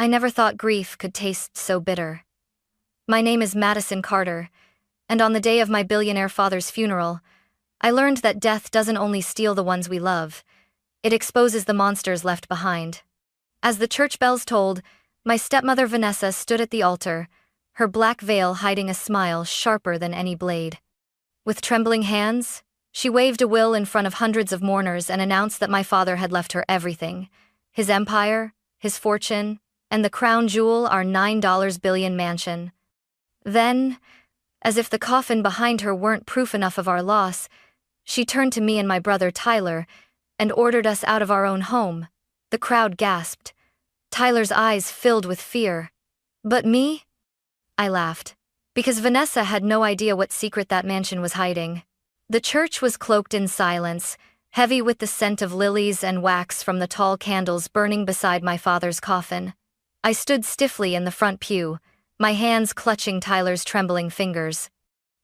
I never thought grief could taste so bitter. My name is Madison Carter, and on the day of my billionaire father's funeral, I learned that death doesn't only steal the ones we love, it exposes the monsters left behind. As the church bells tolled, my stepmother Vanessa stood at the altar, her black veil hiding a smile sharper than any blade. With trembling hands, she waved a will in front of hundreds of mourners and announced that my father had left her everything: his empire, his fortune, and the crown jewel, our $9 billion mansion. Then, as if the coffin behind her weren't proof enough of our loss, she turned to me and my brother Tyler and ordered us out of our own home. The crowd gasped. Tyler's eyes filled with fear. But me? I laughed, because Vanessa had no idea what secret that mansion was hiding. The church was cloaked in silence, heavy with the scent of lilies and wax from the tall candles burning beside my father's coffin. I stood stiffly in the front pew, my hands clutching Tyler's trembling fingers.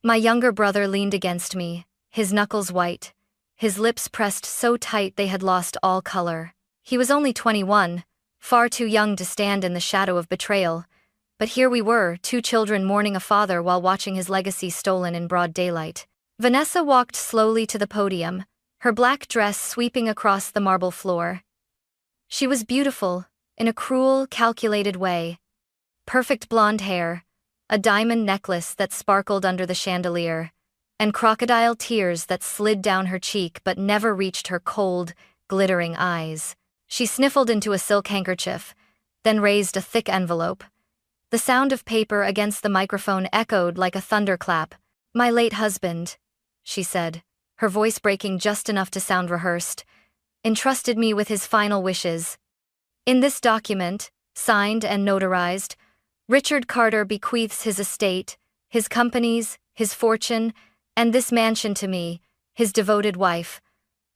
My younger brother leaned against me, his knuckles white, his lips pressed so tight they had lost all color. He was only 21, far too young to stand in the shadow of betrayal, but here we were, two children mourning a father while watching his legacy stolen in broad daylight. Vanessa walked slowly to the podium, her black dress sweeping across the marble floor. She was beautiful, in a cruel, calculated way. Perfect blonde hair, a diamond necklace that sparkled under the chandelier, and crocodile tears that slid down her cheek but never reached her cold, glittering eyes. She sniffled into a silk handkerchief, then raised a thick envelope. The sound of paper against the microphone echoed like a thunderclap. "My late husband," she said, her voice breaking just enough to sound rehearsed, "entrusted me with his final wishes. In this document, signed and notarized, Richard Carter bequeaths his estate, his companies, his fortune, and this mansion to me, his devoted wife.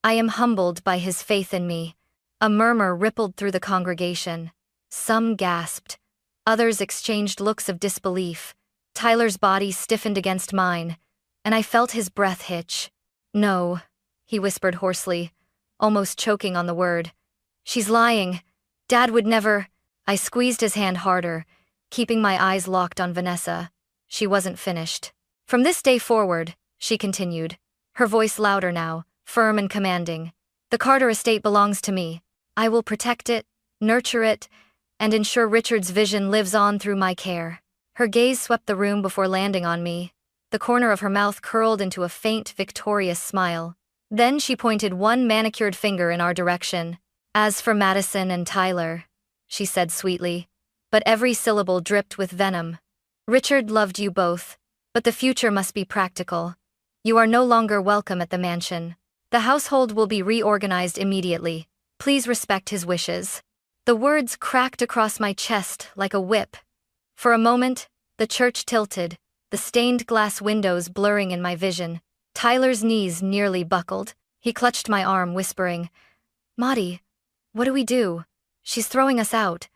I am humbled by his faith in me." A murmur rippled through the congregation. Some gasped. Others exchanged looks of disbelief. Tyler's body stiffened against mine, and I felt his breath hitch. "No," he whispered hoarsely, almost choking on the word. "She's lying. Dad would never." I squeezed his hand harder, keeping my eyes locked on Vanessa. She wasn't finished. "From this day forward," she continued, her voice louder now, firm and commanding, "the Carter estate belongs to me. I will protect it, nurture it, and ensure Richard's vision lives on through my care." Her gaze swept the room before landing on me. The corner of her mouth curled into a faint, victorious smile. Then she pointed one manicured finger in our direction. "As for Madison and Tyler," she said sweetly, but every syllable dripped with venom, "Richard loved you both, but the future must be practical. You are no longer welcome at the mansion. The household will be reorganized immediately. Please respect his wishes." The words cracked across my chest like a whip. For a moment, the church tilted, the stained glass windows blurring in my vision. Tyler's knees nearly buckled. He clutched my arm, whispering, "Maudie, what do we do? She's throwing us out."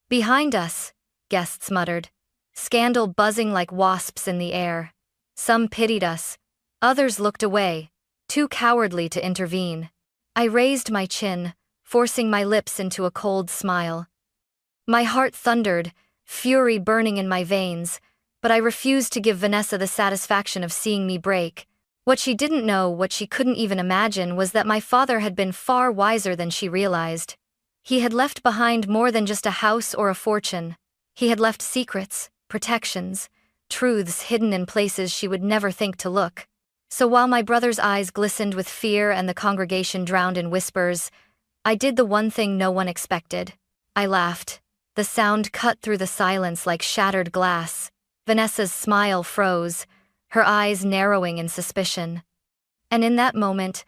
"Behind us," guests muttered, scandal buzzing like wasps in the air. Some pitied us, others looked away, too cowardly to intervene. I raised my chin, forcing my lips into a cold smile. My heart thundered, fury burning in my veins, but I refused to give Vanessa the satisfaction of seeing me break. What she didn't know, what she couldn't even imagine, was that my father had been far wiser than she realized. He had left behind more than just a house or a fortune. He had left secrets, protections, truths hidden in places she would never think to look. So while my brother's eyes glistened with fear and the congregation drowned in whispers, I did the one thing no one expected. I laughed. The sound cut through the silence like shattered glass. Vanessa's smile froze, her eyes narrowing in suspicion. And in that moment,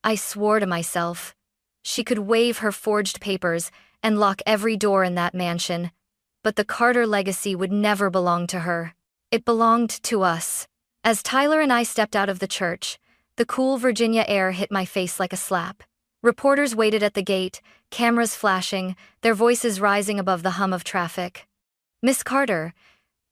I swore to myself, she could wave her forged papers and lock every door in that mansion, but the Carter legacy would never belong to her. It belonged to us. As Tyler and I stepped out of the church, the cool Virginia air hit my face like a slap. Reporters waited at the gate, cameras flashing, their voices rising above the hum of traffic. "Miss Carter,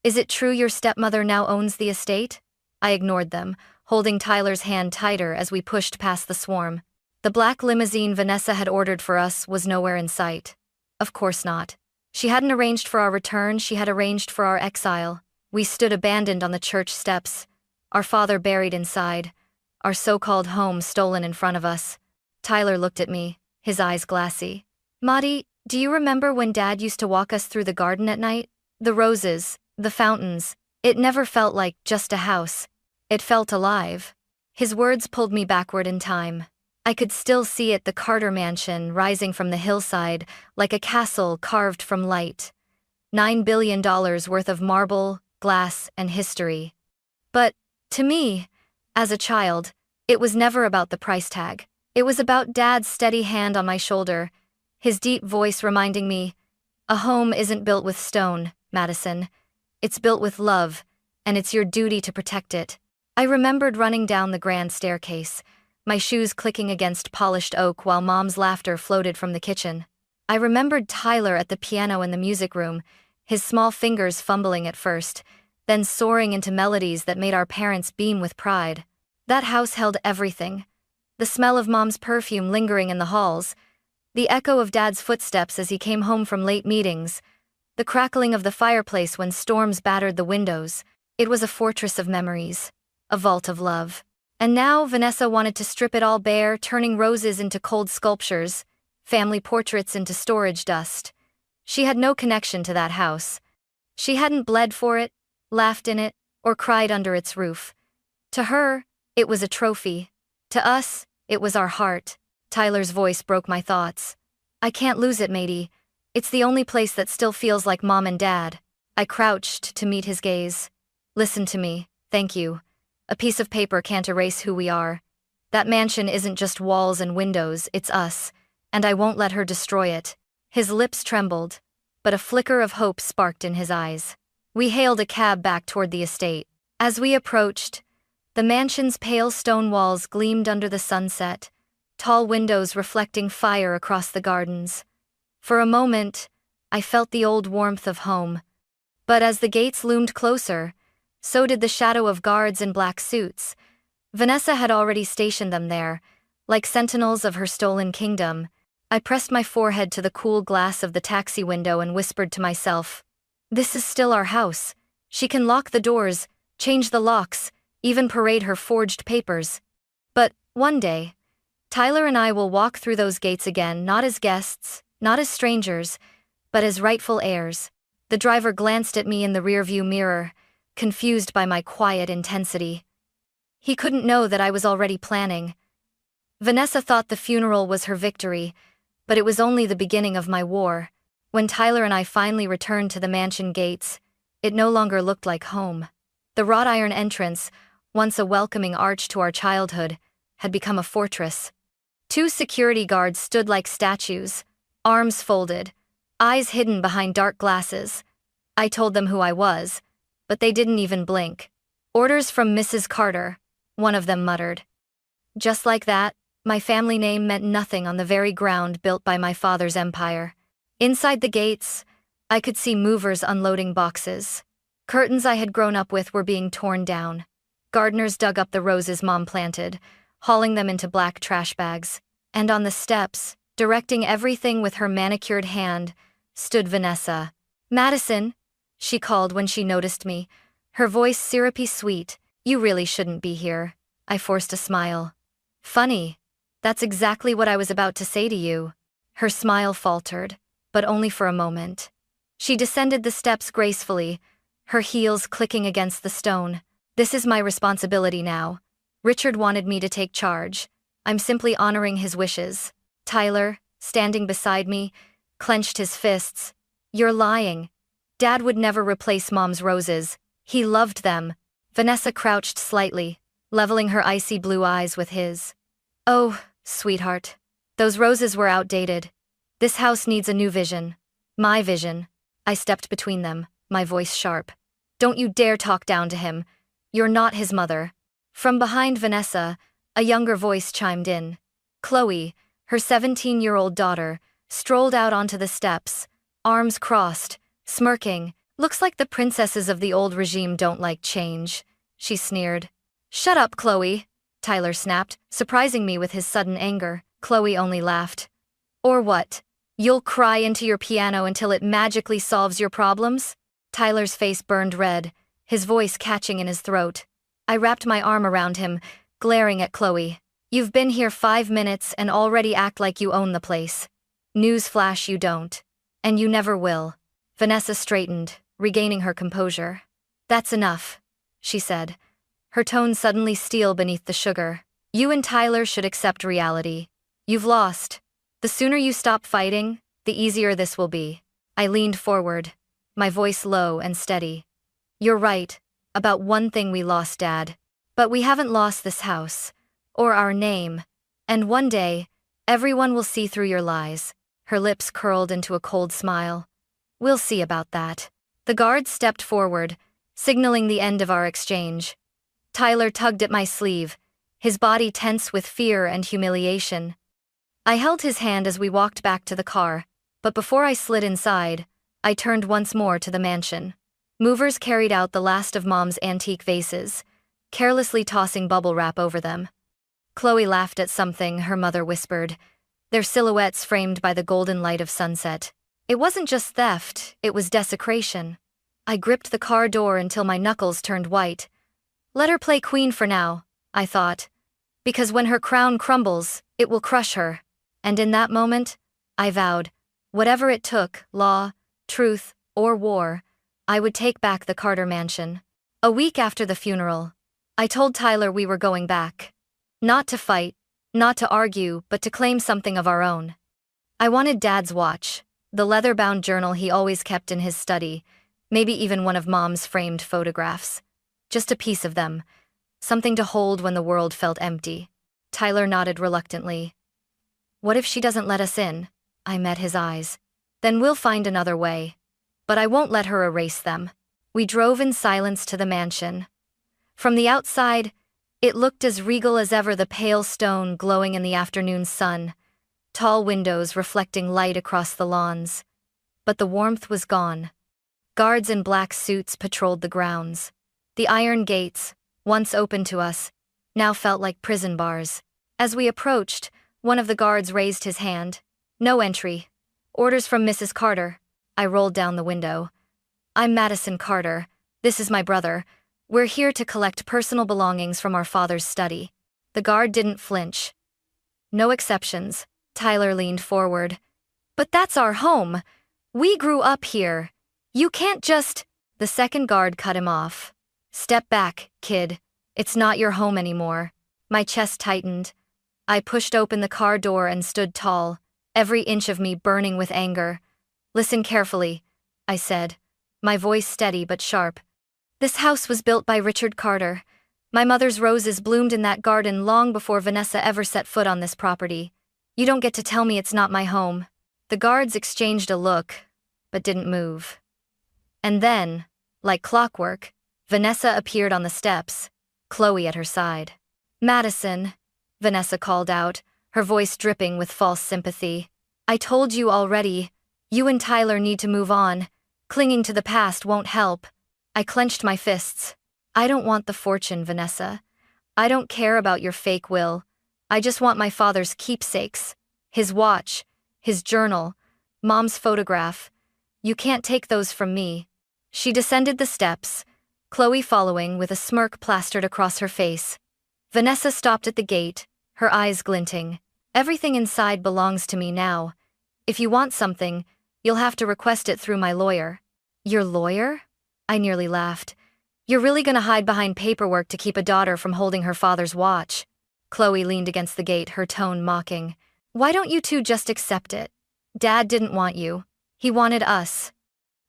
is it true your stepmother now owns the estate?" I ignored them, holding Tyler's hand tighter as we pushed past the swarm. The black limousine Vanessa had ordered for us was nowhere in sight. Of course not. She hadn't arranged for our return, she had arranged for our exile. We stood abandoned on the church steps, our father buried inside, our so-called home stolen in front of us. Tyler looked at me, his eyes glassy. Maddie, do you remember when Dad used to walk us through the garden at night? The roses, the fountains. It never felt like just a house. It felt alive. His words pulled me backward in time. I could still see it, the Carter mansion rising from the hillside, like a castle carved from light. $9 billion worth of marble, glass, and history. But, to me, as a child, it was never about the price tag. It was about Dad's steady hand on my shoulder, his deep voice reminding me, a home isn't built with stone, Madison. It's built with love, and it's your duty to protect it. I remembered running down the grand staircase, my shoes clicking against polished oak while Mom's laughter floated from the kitchen. I remembered Tyler at the piano in the music room, his small fingers fumbling at first, then soaring into melodies that made our parents beam with pride. That house held everything. The smell of Mom's perfume lingering in the halls, the echo of Dad's footsteps as he came home from late meetings, the crackling of the fireplace when storms battered the windows. It was a fortress of memories, a vault of love. And now Vanessa wanted to strip it all bare, turning roses into cold sculptures, family portraits into storage dust. She had no connection to that house. She hadn't bled for it, laughed in it, or cried under its roof. To her, it was a trophy. To us, it was our heart. Tyler's voice broke my thoughts. I can't lose it, matey. It's the only place that still feels like Mom and Dad. I crouched to meet his gaze. Listen to me, thank you. A piece of paper can't erase who we are. That mansion isn't just walls and windows, it's us, and I won't let her destroy it. His lips trembled, but a flicker of hope sparked in his eyes. We hailed a cab back toward the estate. As we approached, the mansion's pale stone walls gleamed under the sunset, tall windows reflecting fire across the gardens. For a moment, I felt the old warmth of home. But as the gates loomed closer, so did the shadow of guards in black suits. Vanessa had already stationed them there, like sentinels of her stolen kingdom. I pressed my forehead to the cool glass of the taxi window and whispered to myself, this is still our house. She can lock the doors, change the locks, even parade her forged papers. But, one day, Tyler and I will walk through those gates again, not as guests, not as strangers, but as rightful heirs. The driver glanced at me in the rearview mirror, confused by my quiet intensity. He couldn't know that I was already planning. Vanessa thought the funeral was her victory, but it was only the beginning of my war. When Tyler and I finally returned to the mansion gates, it no longer looked like home. The wrought iron entrance, once a welcoming arch to our childhood, had become a fortress. 2 security guards stood like statues, arms folded, eyes hidden behind dark glasses. I told them who I was, but they didn't even blink. Orders from Mrs. Carter, one of them muttered. Just like that, my family name meant nothing on the very ground built by my father's empire. Inside the gates, I could see movers unloading boxes. Curtains I had grown up with were being torn down. Gardeners dug up the roses Mom planted, hauling them into black trash bags. And on the steps, directing everything with her manicured hand, stood Vanessa. Madison, she called when she noticed me, her voice syrupy sweet. You really shouldn't be here. I forced a smile. Funny. That's exactly what I was about to say to you. Her smile faltered, but only for a moment. She descended the steps gracefully, her heels clicking against the stone. This is my responsibility now. Richard wanted me to take charge. I'm simply honoring his wishes. Tyler, standing beside me, clenched his fists. You're lying. Dad would never replace Mom's roses. He loved them. Vanessa crouched slightly, leveling her icy blue eyes with his. Oh, sweetheart. Those roses were outdated. This house needs a new vision. My vision. I stepped between them, my voice sharp. Don't you dare talk down to him. You're not his mother. From behind Vanessa, a younger voice chimed in. Chloe, her 17-year-old daughter, strolled out onto the steps, arms crossed, smirking. Looks like the princesses of the old regime don't like change, she sneered. Shut up, Chloe, Tyler snapped, surprising me with his sudden anger. Chloe only laughed. Or what? You'll cry into your piano until it magically solves your problems? Tyler's face burned red, his voice catching in his throat. I wrapped my arm around him, glaring at Chloe. You've been here 5 minutes and already act like you own the place. Newsflash, you don't. And you never will. Vanessa straightened, regaining her composure. That's enough, she said, her tone suddenly steel beneath the sugar. You and Tyler should accept reality. You've lost. The sooner you stop fighting, the easier this will be. I leaned forward, my voice low and steady. You're right, about one thing we lost, Dad. But we haven't lost this house, or our name, and one day, everyone will see through your lies. Her lips curled into a cold smile. We'll see about that. The guard stepped forward, signaling the end of our exchange. Tyler tugged at my sleeve, his body tense with fear and humiliation. I held his hand as we walked back to the car, but before I slid inside, I turned once more to the mansion. Movers carried out the last of Mom's antique vases, carelessly tossing bubble wrap over them. Chloe laughed at something her mother whispered, their silhouettes framed by the golden light of sunset. It wasn't just theft, it was desecration. I gripped the car door until my knuckles turned white. Let her play queen for now, I thought, because when her crown crumbles, it will crush her. And in that moment, I vowed, whatever it took, law, truth, or war, I would take back the Carter mansion. A week after the funeral, I told Tyler we were going back. Not to fight, not to argue, but to claim something of our own. I wanted Dad's watch, the leather-bound journal he always kept in his study, maybe even one of Mom's framed photographs. Just a piece of them, something to hold when the world felt empty. Tyler nodded reluctantly. What if she doesn't let us in? I met his eyes. Then we'll find another way. But I won't let her erase them. We drove in silence to the mansion. From the outside, it looked as regal as ever, the pale stone glowing in the afternoon sun, tall windows reflecting light across the lawns. But the warmth was gone. Guards in black suits patrolled the grounds. The iron gates, once open to us, now felt like prison bars. As we approached, one of the guards raised his hand. No entry. Orders from Mrs. Carter. I rolled down the window. I'm Madison Carter. This is my brother. We're here to collect personal belongings from our father's study. The guard didn't flinch. No exceptions. Tyler leaned forward. But that's our home. We grew up here. You can't just... The second guard cut him off. Step back, kid. It's not your home anymore. My chest tightened. I pushed open the car door and stood tall, every inch of me burning with anger. Listen carefully, I said, my voice steady but sharp. This house was built by Richard Carter. My mother's roses bloomed in that garden long before Vanessa ever set foot on this property. You don't get to tell me it's not my home. The guards exchanged a look, but didn't move. And then, like clockwork, Vanessa appeared on the steps, Chloe at her side. Madison, Vanessa called out, her voice dripping with false sympathy. I told you already. You and Tyler need to move on. Clinging to the past won't help. I clenched my fists. I don't want the fortune, Vanessa. I don't care about your fake will. I just want my father's keepsakes. His watch, his journal, Mom's photograph. You can't take those from me. She descended the steps, Chloe following with a smirk plastered across her face. Vanessa stopped at the gate, her eyes glinting. Everything inside belongs to me now. If you want something, you'll have to request it through my lawyer. Your lawyer? I nearly laughed. You're really gonna hide behind paperwork to keep a daughter from holding her father's watch? Chloe leaned against the gate, her tone mocking. Why don't you two just accept it? Dad didn't want you. He wanted us.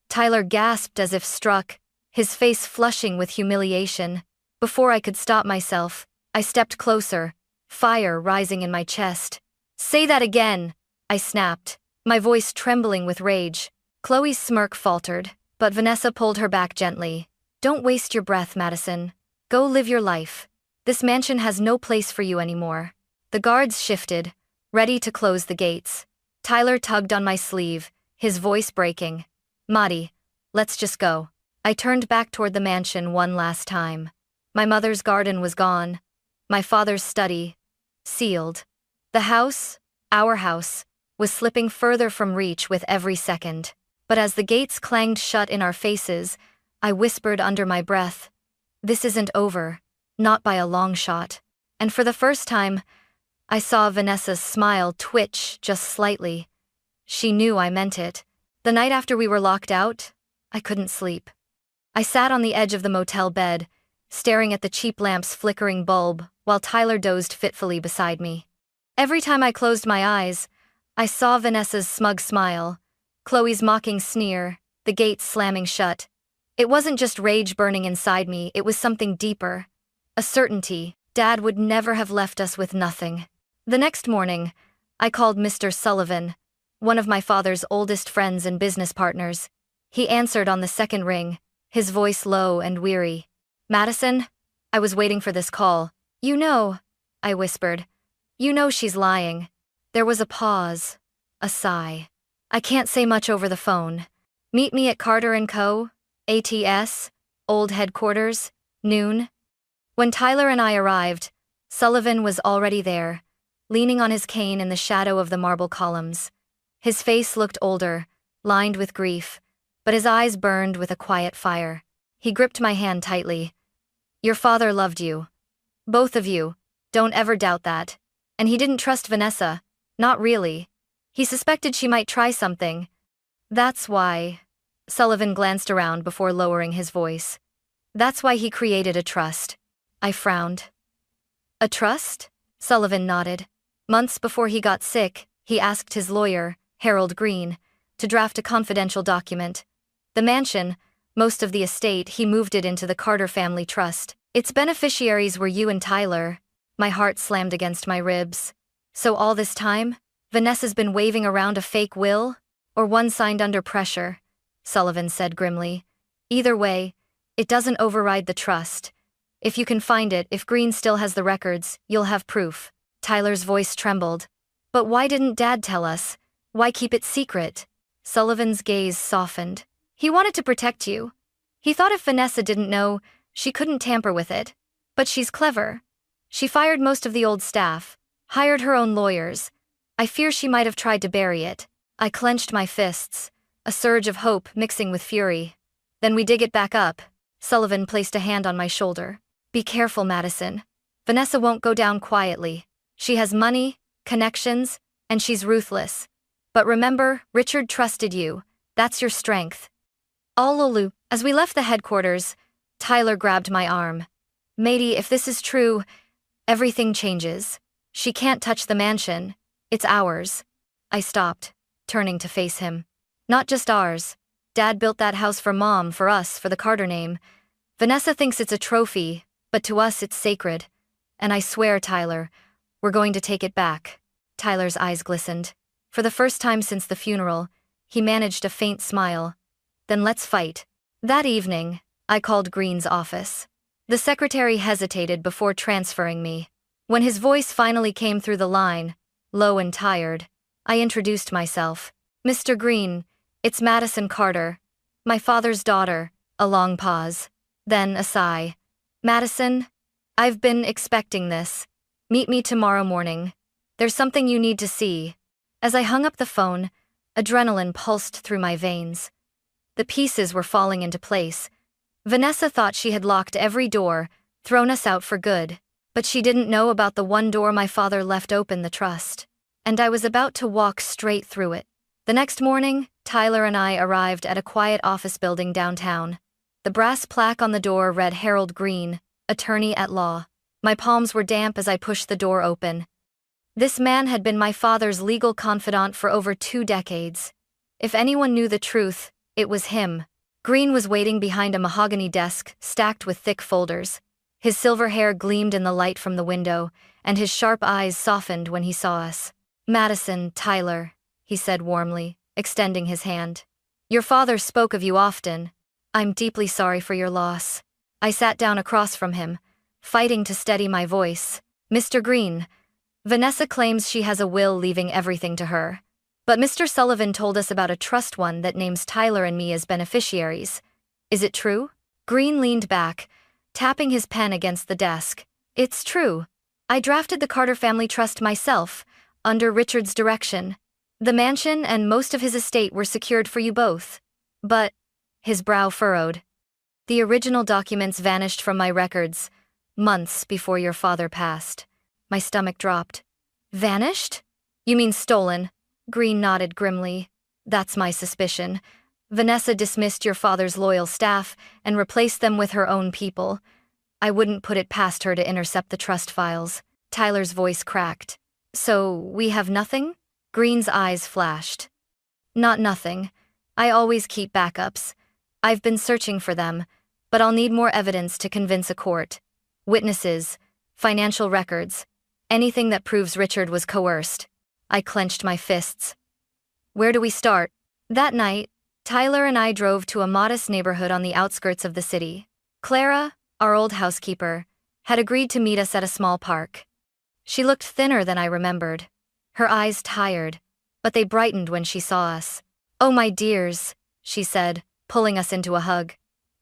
Tyler gasped as if struck, his face flushing with humiliation. Before I could stop myself, I stepped closer, fire rising in my chest. Say that again, I snapped, my voice trembling with rage. Chloe's smirk faltered, but Vanessa pulled her back gently. Don't waste your breath, Madison. Go live your life. This mansion has no place for you anymore. The guards shifted, ready to close the gates. Tyler tugged on my sleeve, his voice breaking. Maddie, let's just go. I turned back toward the mansion one last time. My mother's garden was gone. My father's study, sealed. The house, our house, was slipping further from reach with every second. But as the gates clanged shut in our faces, I whispered under my breath, "This isn't over, not by a long shot." And for the first time, I saw Vanessa's smile twitch just slightly. She knew I meant it. The night after we were locked out, I couldn't sleep. I sat on the edge of the motel bed, staring at the cheap lamp's flickering bulb, while Tyler dozed fitfully beside me. Every time I closed my eyes, I saw Vanessa's smug smile, Chloe's mocking sneer, the gates slamming shut. It wasn't just rage burning inside me, it was something deeper. A certainty, Dad would never have left us with nothing. The next morning, I called Mr. Sullivan, one of my father's oldest friends and business partners. He answered on the second ring, his voice low and weary. "Madison, I was waiting for this call. You know," I whispered. "You know she's lying." There was a pause, a sigh. "I can't say much over the phone. Meet me at Carter & Co., ATS, old headquarters, noon." When Tyler and I arrived, Sullivan was already there, leaning on his cane in the shadow of the marble columns. His face looked older, lined with grief, but his eyes burned with a quiet fire. He gripped my hand tightly. "Your father loved you. Both of you, don't ever doubt that. And he didn't trust Vanessa, not really. He suspected she might try something. That's why..." Sullivan glanced around before lowering his voice. "That's why he created a trust." I frowned. "A trust?" Sullivan nodded. "Months before he got sick, he asked his lawyer, Harold Green, to draft a confidential document. The mansion, most of the estate, he moved it into the Carter family trust. Its beneficiaries were you and Tyler." My heart slammed against my ribs. "So all this time, Vanessa's been waving around a fake will? Or one signed under pressure?" Sullivan said grimly. "Either way, it doesn't override the trust. If you can find it, if Green still has the records, you'll have proof." Tyler's voice trembled. "But why didn't Dad tell us? Why keep it secret?" Sullivan's gaze softened. "He wanted to protect you. He thought if Vanessa didn't know, she couldn't tamper with it. But she's clever. She fired most of the old staff, hired her own lawyers. I fear she might have tried to bury it." I clenched my fists, a surge of hope mixing with fury. "Then we dig it back up." Sullivan placed a hand on my shoulder. "Be careful, Madison. Vanessa won't go down quietly. She has money, connections, and she's ruthless. But remember, Richard trusted you. That's your strength." All as we left the headquarters, Tyler grabbed my arm. "Matey, if this is true, everything changes. She can't touch the mansion. It's ours." I stopped, turning to face him. "Not just ours. Dad built that house for Mom, for us, for the Carter name. Vanessa thinks it's a trophy, but to us it's sacred. And I swear, Tyler, we're going to take it back." Tyler's eyes glistened. For the first time since the funeral, he managed a faint smile. "Then let's fight." That evening, I called Green's office. The secretary hesitated before transferring me. When his voice finally came through the line, low and tired, I introduced myself. "Mr. Green, it's Madison Carter, my father's daughter." A long pause. Then a sigh. "Madison, I've been expecting this. Meet me tomorrow morning. There's something you need to see." As I hung up the phone, adrenaline pulsed through my veins. The pieces were falling into place. Vanessa thought she had locked every door, thrown us out for good. But she didn't know about the one door my father left open, the trust. And I was about to walk straight through it. The next morning, Tyler and I arrived at a quiet office building downtown. The brass plaque on the door read Harold Green, attorney at law. My palms were damp as I pushed the door open. This man had been my father's legal confidant for over 2 decades. If anyone knew the truth, it was him. Green was waiting behind a mahogany desk stacked with thick folders. His silver hair gleamed in the light from the window, and his sharp eyes softened when he saw us. "Madison, Tyler," he said warmly, extending his hand. "Your father spoke of you often. I'm deeply sorry for your loss." I sat down across from him, fighting to steady my voice. "Mr. Green, Vanessa claims she has a will leaving everything to her. But Mr. Sullivan told us about a trust one that names Tyler and me as beneficiaries. Is it true?" Green leaned back, tapping his pen against the desk. "It's true. I drafted the Carter family trust myself, under Richard's direction. The mansion and most of his estate were secured for you both. But, his brow furrowed. The original documents vanished from my records, months before your father passed. My stomach dropped. Vanished? You mean stolen? Green nodded grimly. That's my suspicion. Vanessa dismissed your father's loyal staff and replaced them with her own people. I wouldn't put it past her to intercept the trust files. Tyler's voice cracked. So, we have nothing? Green's eyes flashed. Not nothing. I always keep backups. I've been searching for them, but I'll need more evidence to convince a court. Witnesses, financial records, anything that proves Richard was coerced. I clenched my fists. Where do we start? That night, Tyler and I drove to a modest neighborhood on the outskirts of the city. Clara, our old housekeeper, had agreed to meet us at a small park. She looked thinner than I remembered. Her eyes tired, but they brightened when she saw us. Oh, my dears, she said, pulling us into a hug.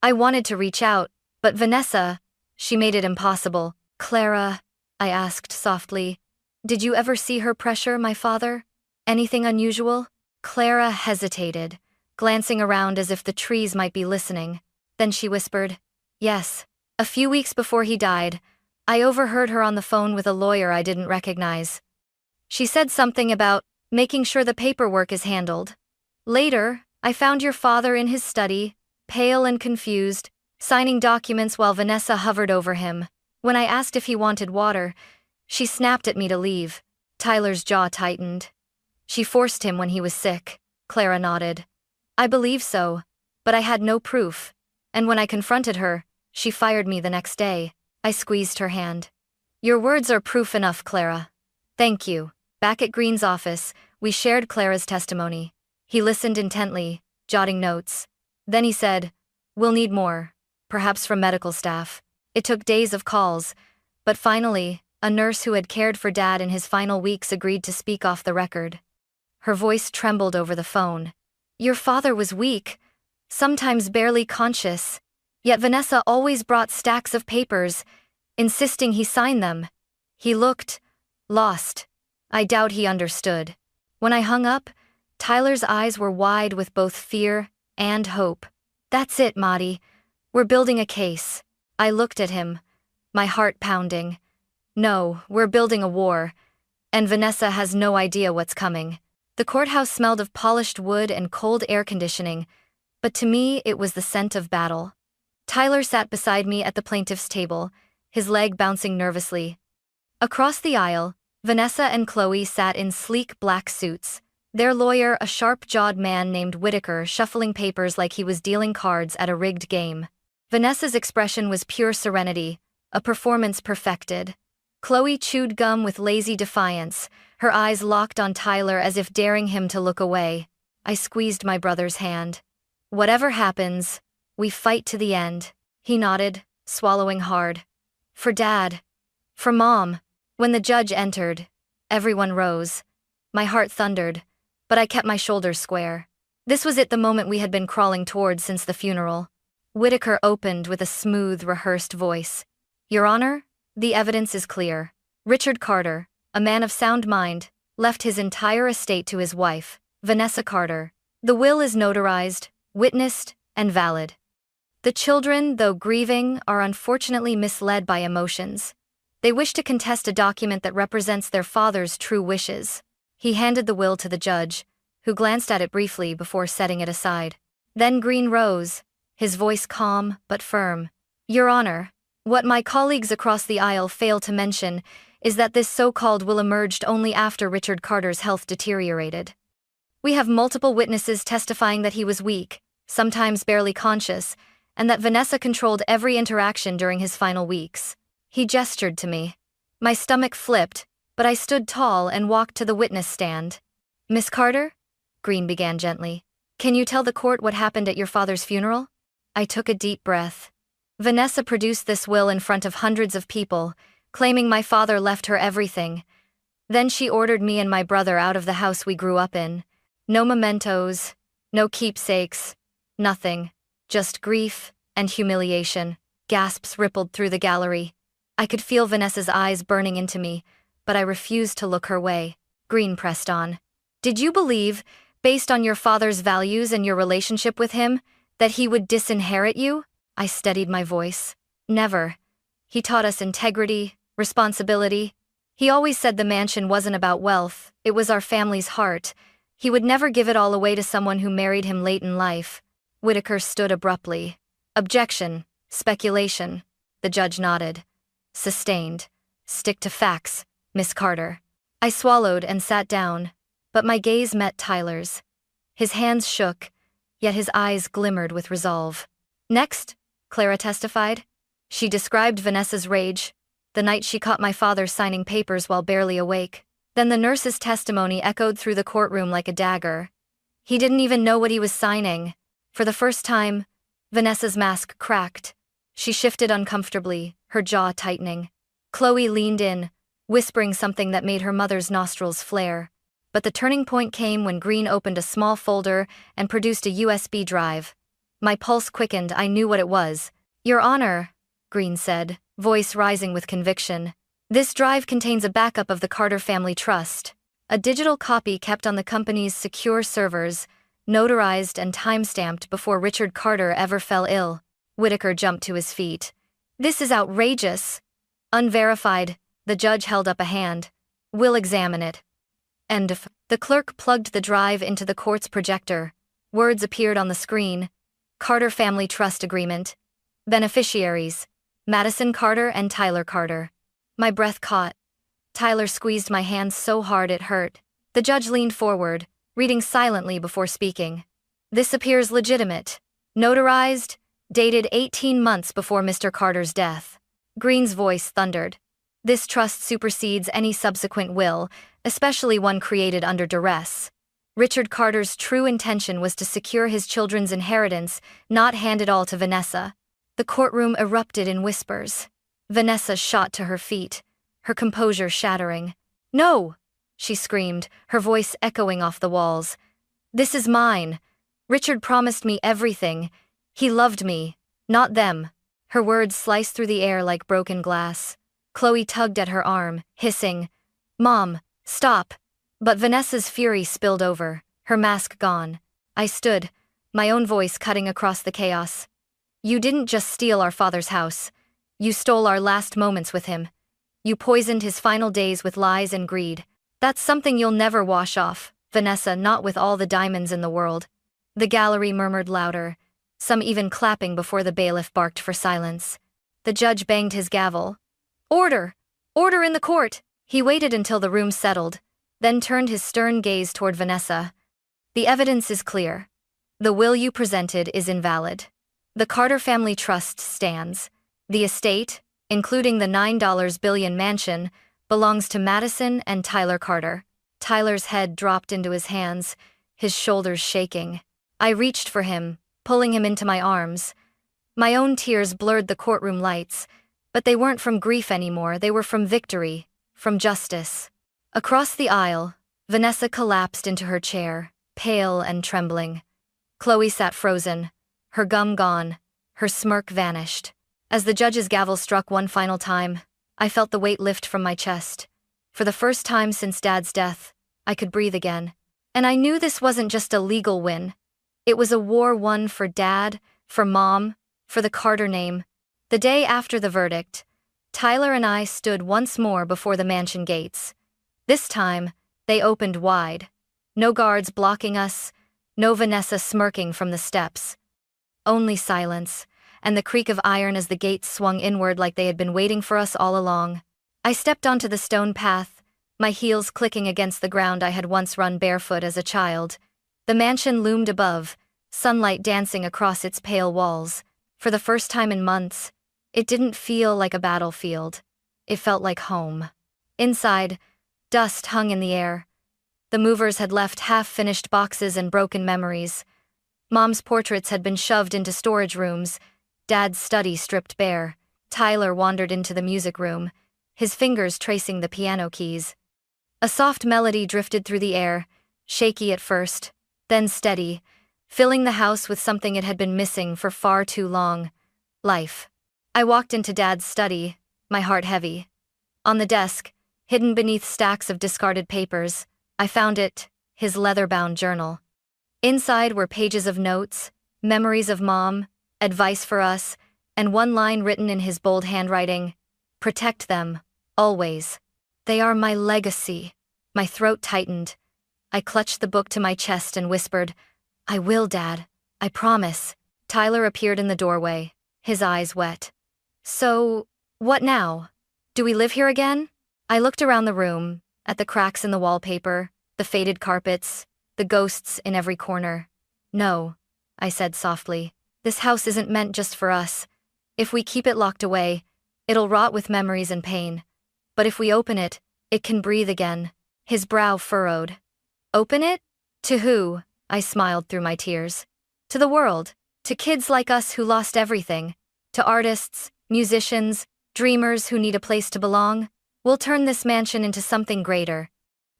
I wanted to reach out, but Vanessa, she made it impossible. Clara, I asked softly, did you ever see her pressure my father? Anything unusual? Clara hesitated, glancing around as if the trees might be listening. Then she whispered, yes. A few weeks before he died, I overheard her on the phone with a lawyer I didn't recognize. She said something about making sure the paperwork is handled. Later, I found your father in his study, pale and confused, signing documents while Vanessa hovered over him. When I asked if he wanted water, she snapped at me to leave. Tyler's jaw tightened. She forced him when he was sick, Clara nodded. I believe so, but I had no proof, and when I confronted her, she fired me the next day. I squeezed her hand. Your words are proof enough, Clara. Thank you. Back at Green's office, we shared Clara's testimony. He listened intently, jotting notes. Then he said, we'll need more, perhaps from medical staff. It took days of calls, but finally, a nurse who had cared for Dad in his final weeks agreed to speak off the record. Her voice trembled over the phone. Your father was weak, sometimes barely conscious, yet Vanessa always brought stacks of papers, insisting he sign them. He looked lost. I doubt he understood. When I hung up, Tyler's eyes were wide with both fear and hope. That's it, Maddie. We're building a case. I looked at him, my heart pounding. No, we're building a war, and Vanessa has no idea what's coming. The courthouse smelled of polished wood and cold air conditioning, but to me it was the scent of battle. Tyler sat beside me at the plaintiff's table, his leg bouncing nervously. Across the aisle, Vanessa and Chloe sat in sleek black suits, their lawyer a sharp-jawed man named Whitaker shuffling papers like he was dealing cards at a rigged game. Vanessa's expression was pure serenity, a performance perfected. Chloe chewed gum with lazy defiance, her eyes locked on Tyler as if daring him to look away. I squeezed my brother's hand. Whatever happens, we fight to the end. He nodded, swallowing hard. For Dad. For Mom. When the judge entered, everyone rose. My heart thundered, but I kept my shoulders square. This was it, the moment we had been crawling towards since the funeral. Whitaker opened with a smooth, rehearsed voice. Your Honor, the evidence is clear. Richard Carter, a man of sound mind, left his entire estate to his wife, Vanessa Carter. The will is notarized, witnessed, and valid. The children, though grieving, are unfortunately misled by emotions. They wish to contest a document that represents their father's true wishes. He handed the will to the judge, who glanced at it briefly before setting it aside. Then Green rose, his voice calm but firm. Your Honor, what my colleagues across the aisle fail to mention is that this so-called will emerged only after Richard Carter's health deteriorated. We have multiple witnesses testifying that he was weak, sometimes barely conscious, and that Vanessa controlled every interaction during his final weeks. He gestured to me. My stomach flipped, but I stood tall and walked to the witness stand. Miss Carter? Green began gently. Can you tell the court what happened at your father's funeral? I took a deep breath. Vanessa produced this will in front of hundreds of people, claiming my father left her everything. Then she ordered me and my brother out of the house we grew up in. No mementos, no keepsakes, nothing. Just grief and humiliation. Gasps rippled through the gallery. I could feel Vanessa's eyes burning into me, but I refused to look her way. Green pressed on. Did you believe, based on your father's values and your relationship with him, that he would disinherit you? I steadied my voice. Never. He taught us integrity, responsibility. He always said the mansion wasn't about wealth, it was our family's heart. He would never give it all away to someone who married him late in life. Whitaker stood abruptly. Objection. Speculation. The judge nodded. Sustained. Stick to facts, Miss Carter. I swallowed and sat down, but my gaze met Tyler's. His hands shook, yet his eyes glimmered with resolve. Next, Clara testified. She described Vanessa's rage, the night she caught my father signing papers while barely awake. Then the nurse's testimony echoed through the courtroom like a dagger. He didn't even know what he was signing. For the first time, Vanessa's mask cracked. She shifted uncomfortably, her jaw tightening. Chloe leaned in, whispering something that made her mother's nostrils flare. But the turning point came when Green opened a small folder and produced a USB drive. My pulse quickened, I knew what it was. Your Honor, Green said, voice rising with conviction. This drive contains a backup of the Carter Family Trust, a digital copy kept on the company's secure servers, notarized and time-stamped before Richard Carter ever fell ill. Whitaker jumped to his feet. This is outrageous. Unverified, the judge held up a hand. We'll examine it. End of. The clerk plugged the drive into the court's projector. Words appeared on the screen. Carter Family Trust Agreement. Beneficiaries: Madison Carter and Tyler Carter. My breath caught. Tyler squeezed my hand so hard it hurt. The judge leaned forward, reading silently before speaking. This appears legitimate. Notarized, dated 18 months before Mr. Carter's death. Green's voice thundered. This trust supersedes any subsequent will, especially one created under duress. Richard Carter's true intention was to secure his children's inheritance, not hand it all to Vanessa. The courtroom erupted in whispers. Vanessa shot to her feet, her composure shattering. No! She screamed, her voice echoing off the walls. This is mine. Richard promised me everything. He loved me, not them. Her words sliced through the air like broken glass. Chloe tugged at her arm, hissing, Mom, stop. But Vanessa's fury spilled over, her mask gone. I stood, my own voice cutting across the chaos. You didn't just steal our father's house. You stole our last moments with him. You poisoned his final days with lies and greed. That's something you'll never wash off, Vanessa, not with all the diamonds in the world. The gallery murmured louder, some even clapping before the bailiff barked for silence. The judge banged his gavel. Order! Order in the court! He waited until the room settled, then turned his stern gaze toward Vanessa. The evidence is clear. The will you presented is invalid. The Carter Family Trust stands. The estate, including the $9 billion mansion, belongs to Madison and Tyler Carter. Tyler's head dropped into his hands, his shoulders shaking. I reached for him, pulling him into my arms. My own tears blurred the courtroom lights, but they weren't from grief anymore, they were from victory, from justice. Across the aisle, Vanessa collapsed into her chair, pale and trembling. Chloe sat frozen, her gum gone, her smirk vanished. As the judge's gavel struck one final time, I felt the weight lift from my chest. For the first time since Dad's death, I could breathe again. And I knew this wasn't just a legal win. It was a war won for Dad, for Mom, for the Carter name. The day after the verdict, Tyler and I stood once more before the mansion gates. This time, they opened wide. No guards blocking us, no Vanessa smirking from the steps. Only silence, and the creak of iron as the gates swung inward like they had been waiting for us all along. I stepped onto the stone path, my heels clicking against the ground I had once run barefoot as a child. The mansion loomed above, sunlight dancing across its pale walls. For the first time in months, it didn't feel like a battlefield. It felt like home. Inside, dust hung in the air. The movers had left half-finished boxes and broken memories. Mom's portraits had been shoved into storage rooms, Dad's study stripped bare. Tyler wandered into the music room, his fingers tracing the piano keys. A soft melody drifted through the air, shaky at first, then steady, filling the house with something it had been missing for far too long: life. I walked into Dad's study, my heart heavy. On the desk, hidden beneath stacks of discarded papers, I found it, his leather-bound journal. Inside were pages of notes, memories of Mom, advice for us, and one line written in his bold handwriting: "Protect them, always. They are my legacy." My throat tightened. I clutched the book to my chest and whispered, "I will, Dad. I promise." Tyler appeared in the doorway, his eyes wet. "So, what now? Do we live here again?" I looked around the room, at the cracks in the wallpaper, the faded carpets, the ghosts in every corner. "No," I said softly. "This house isn't meant just for us. If we keep it locked away, it'll rot with memories and pain. But if we open it, it can breathe again." His brow furrowed. "Open it? To who?" I smiled through my tears. "To the world. To kids like us who lost everything. To artists, musicians, dreamers who need a place to belong. We'll turn this mansion into something greater.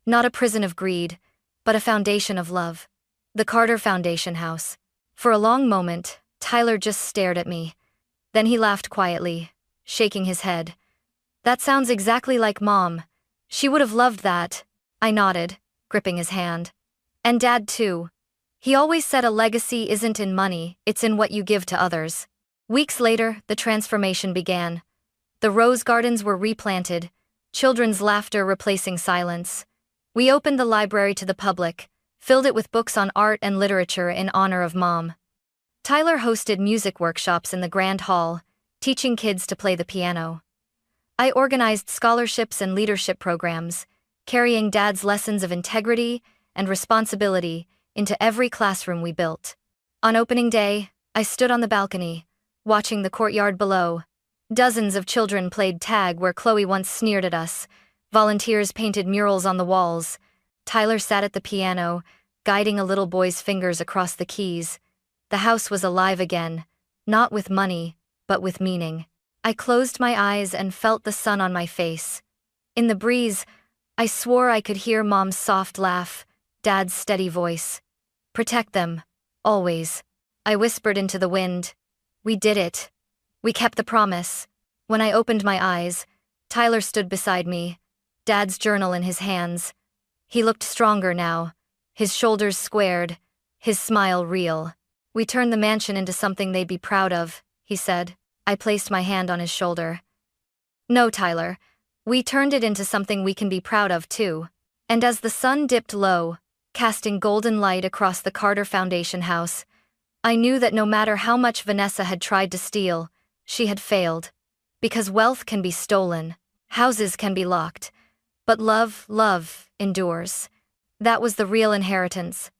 Not a prison of greed, but a foundation of love. The Carter Foundation House." For a long moment, Tyler just stared at me. Then he laughed quietly, shaking his head. "That sounds exactly like Mom. She would have loved that." I nodded, gripping his hand. "And Dad too. He always said a legacy isn't in money, it's in what you give to others." Weeks later, the transformation began. The rose gardens were replanted, children's laughter replacing silence. We opened the library to the public, filled it with books on art and literature in honor of Mom. Tyler hosted music workshops in the Grand Hall, teaching kids to play the piano. I organized scholarships and leadership programs, carrying Dad's lessons of integrity and responsibility into every classroom we built. On opening day, I stood on the balcony, watching the courtyard below. Dozens of children played tag where Chloe once sneered at us. Volunteers painted murals on the walls. Tyler sat at the piano, guiding a little boy's fingers across the keys. The house was alive again, not with money, but with meaning. I closed my eyes and felt the sun on my face. In the breeze, I swore I could hear Mom's soft laugh, Dad's steady voice. "Protect them, always." I whispered into the wind. "We did it. We kept the promise." When I opened my eyes, Tyler stood beside me, Dad's journal in his hands. He looked stronger now, his shoulders squared, his smile real. "We turned the mansion into something they'd be proud of," he said. I placed my hand on his shoulder. "No, Tyler. We turned it into something we can be proud of, too." And as the sun dipped low, casting golden light across the Carter Foundation house, I knew that no matter how much Vanessa had tried to steal, she had failed. Because wealth can be stolen, houses can be locked, but love endures. That was the real inheritance,